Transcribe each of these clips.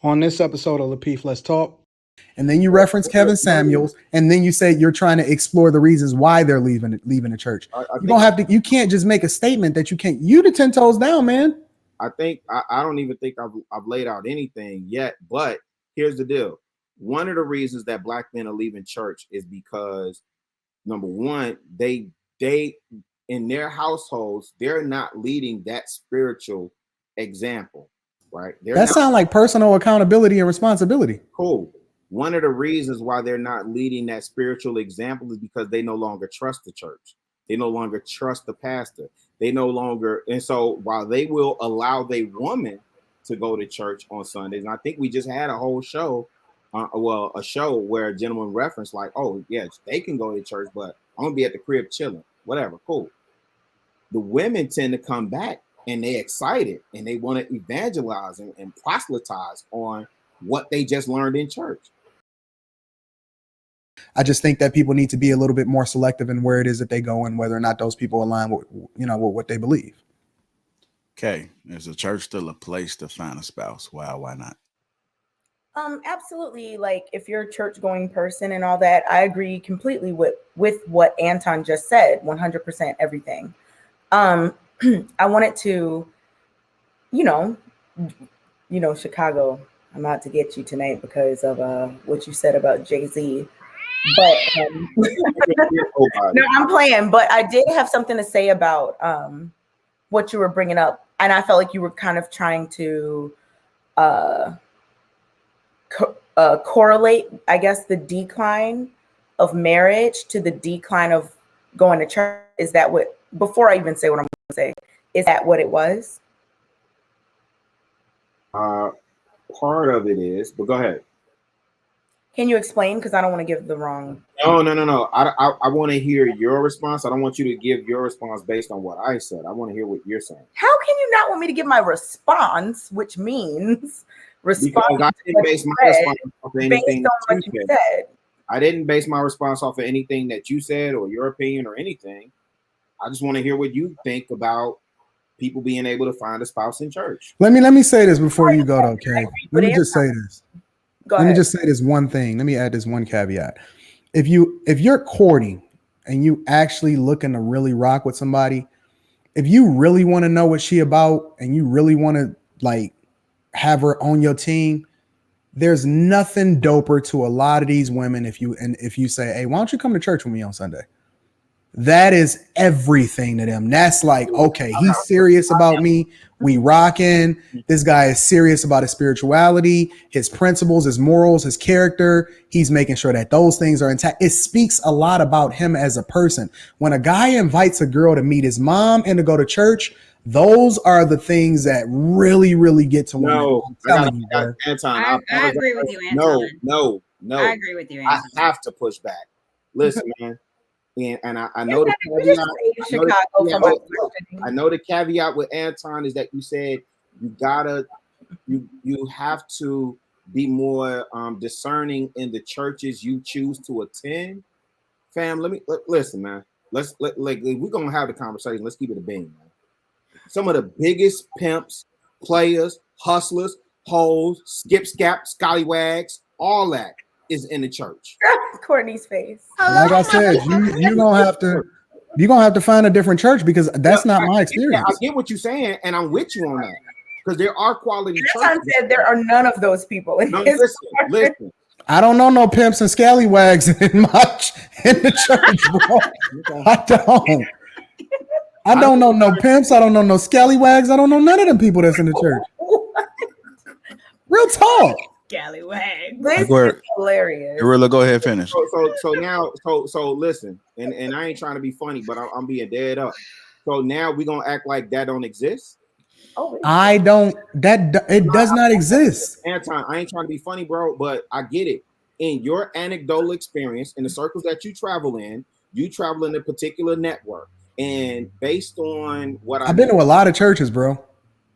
On this episode of Lapeef, Let's Talk. And then you reference Kevin Samuels, and then you say you're trying to explore the reasons why they're leaving the church. You don't have to. You can't just make a statement that you can't. You the 10 toes down, man. I think I don't even think I've laid out anything yet. But here's the deal: one of the reasons that black men are leaving church is because, number one, they in their households they're not leading that spiritual example, right? That sounds like personal accountability and responsibility. Cool. One of the reasons why they're not leading that spiritual example is because they no longer trust the church. They no longer trust the pastor. They no longer, and so while they will allow their woman to go to church on Sundays, and I think we just had a whole show, a show where a gentleman referenced like, oh yes, they can go to church, but I'm gonna be at the crib chilling, whatever, cool. The women tend to come back and they excited and they want to evangelize and proselytize on what they just learned in church. I just think that people need to be a little bit more selective in where it is that they go and whether or not those people align with, with what they believe. Okay, is the church still a place to find a spouse? Why not? Absolutely. Like if you're a church going person and all that, I agree completely with what Anton just said. 100% everything. I wanted to, Chicago. I'm out to get you tonight because of what you said about Jay-Z. But no, I'm playing. But I did have something to say about what you were bringing up, and I felt like you were kind of trying to correlate, I guess, the decline of marriage to the decline of going to church. Is that what? Before I even say what I'm going to say, is that what it was? Part of it is, but go ahead. Can you explain? Because I don't want to give the wrong. No. I want to hear your response. I don't want you to give your response based on what I said. I want to hear what you're saying. How can you not want me to give my response, which means response? Because I didn't base my response off of anything that you said. I didn't base my response off of anything that you said or your opinion or anything. I just want to hear what you think about people being able to find a spouse in church. Let me say this before you go, though, Kay. Let me just say this. Let me just say this one thing. Let me add this one caveat. If you're courting and you actually looking to really rock with somebody, if you really want to know what she about and you really want to like have her on your team, there's nothing doper to a lot of these women if you say, hey, why don't you come to church with me on Sunday? That is everything to them. That's like, okay, he's serious about me. We rocking. This guy is serious about his spirituality, his principles, his morals, his character. He's making sure that those things are intact. It speaks a lot about him as a person. When a guy invites a girl to meet his mom and to go to church, those are the things that really, really get to women. No, Anton, I agree with you, Anton. No. I agree with you, Anton. I have to push back. Listen, man. And I know the caveat. I know the caveat with Anton is that you said you have to be more discerning in the churches you choose to attend. Fam, listen, man. We're gonna have the conversation. Let's keep it a beam, man. Some of the biggest pimps, players, hustlers, hoes, skip-scap, scallywags, all that is in the church. Courtney's face. Like I said, you're gonna have to find a different church because that's not my experience. I get what you're saying, and I'm with you on that because there are quality churches. Said there are none of those people. Listen. I don't know no pimps and scallywags in the church, bro. I don't know no pimps. I don't know no scallywags. I don't know none of them people that's in the church. Real talk. Scallywag. This is hilarious. Gorilla, go ahead, finish. So listen, and I ain't trying to be funny, but I'm being dead up. So now we're gonna act like that don't exist. Oh, it does not exist. Anton, I ain't trying to be funny, bro, but I get it. In your anecdotal experience, in the circles that you travel in a particular network, and based on what I've been to a lot of churches, bro.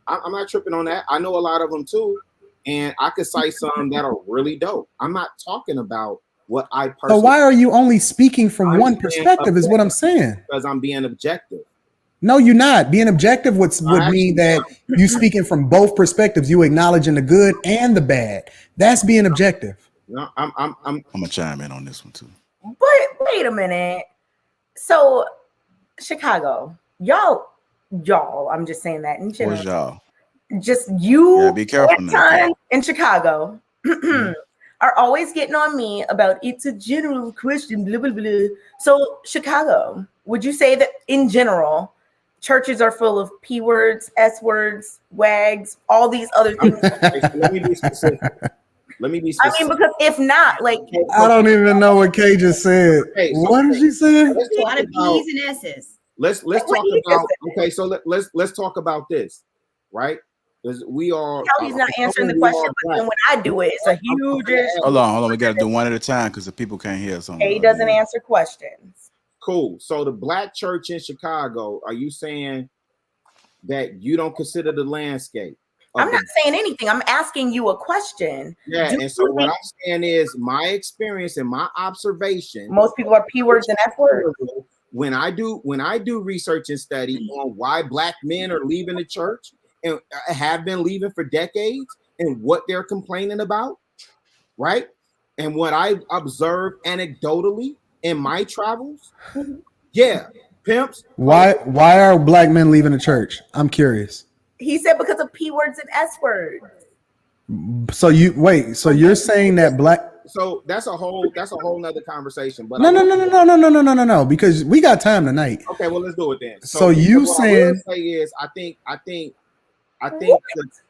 I'm not tripping on that. I know a lot of them too. And I could cite some that are really dope. I'm not talking about what I personally. So why are you only speaking from one perspective? Is what I'm saying. Because I'm being objective. No, you're not. Being objective would mean that you speaking from both perspectives. You acknowledging the good and the bad. That's being objective. No, I'm gonna chime in on this one too. But wait a minute. So Chicago, y'all, I'm just saying that in general. Where's y'all? Just you, yeah, be careful now. In Chicago, are always getting on me about it's a general question, blah, blah, blah. So Chicago, would you say that in general, churches are full of P words, S words, wags, all these other things? Let me be specific. I mean, because if not, like, I don't even know what Kay just said. Okay, so what did she say? A lot of P's and S's. Let's talk about. Okay, so let's talk about this, right? Because we are. He's not answering the question, but then when I do it, it's a huge. Hold on. We got to do one at a time because the people can't hear something. He doesn't answer questions. Cool. So the black church in Chicago, are you saying that you don't consider the landscape? I'm not saying anything. I'm asking you a question. Yeah, and so what I'm saying is my experience and my observation. Most people are P words and F words. When I do research and study on why black men are leaving the church and have been leaving for decades and what they're complaining about, right? And what I observe anecdotally in my travels, yeah, pimps. Why are black men leaving the church? I'm curious. He said because of P words and S words. So you're saying that black. So that's a whole nother conversation. But No, because we got time tonight. Okay, well let's do it then. So you saying I think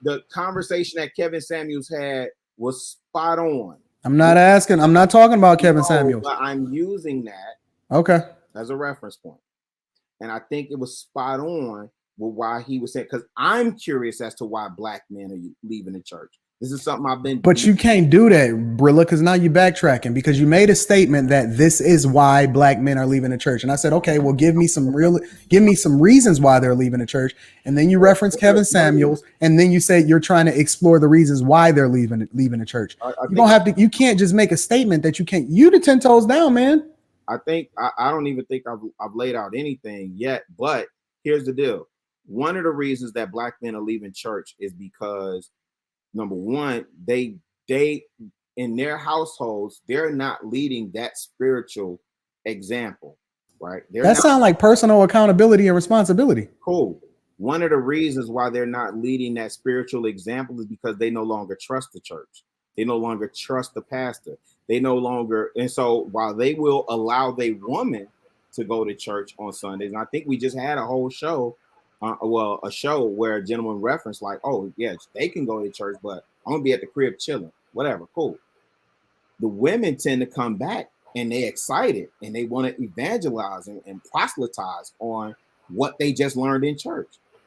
the conversation that Kevin Samuels had was spot on. I'm not talking about Kevin Samuels. But I'm using that as a reference point. And I think it was spot on with why he was saying, because I'm curious as to why black men are leaving the church. This is something I've been. But you can't do that, Brilla, because now you're backtracking because you made a statement that this is why black men are leaving the church. And I said, okay, well, give me some reasons why they're leaving the church. And then you reference Kevin Samuels, and then you say you're trying to explore the reasons why they're leaving the church. You can't just make a statement that you can't. You the 10 toes down, man. I don't even think I've laid out anything yet, but here's the deal. One of the reasons that black men are leaving church is because, number one, they in their households, they're not leading that spiritual example, right? That sounds like personal accountability and responsibility. Cool. One of the reasons why they're not leading that spiritual example is because they no longer trust the church. They no longer trust the pastor. They no longer, and so while they will allow their woman to go to church on Sundays, and I think we just had a whole show. A show where a gentleman referenced like, oh, yes, they can go to church, but I'm going to be at the crib chilling, whatever, cool. The women tend to come back and they're excited and they want to evangelize and proselytize on what they just learned in church.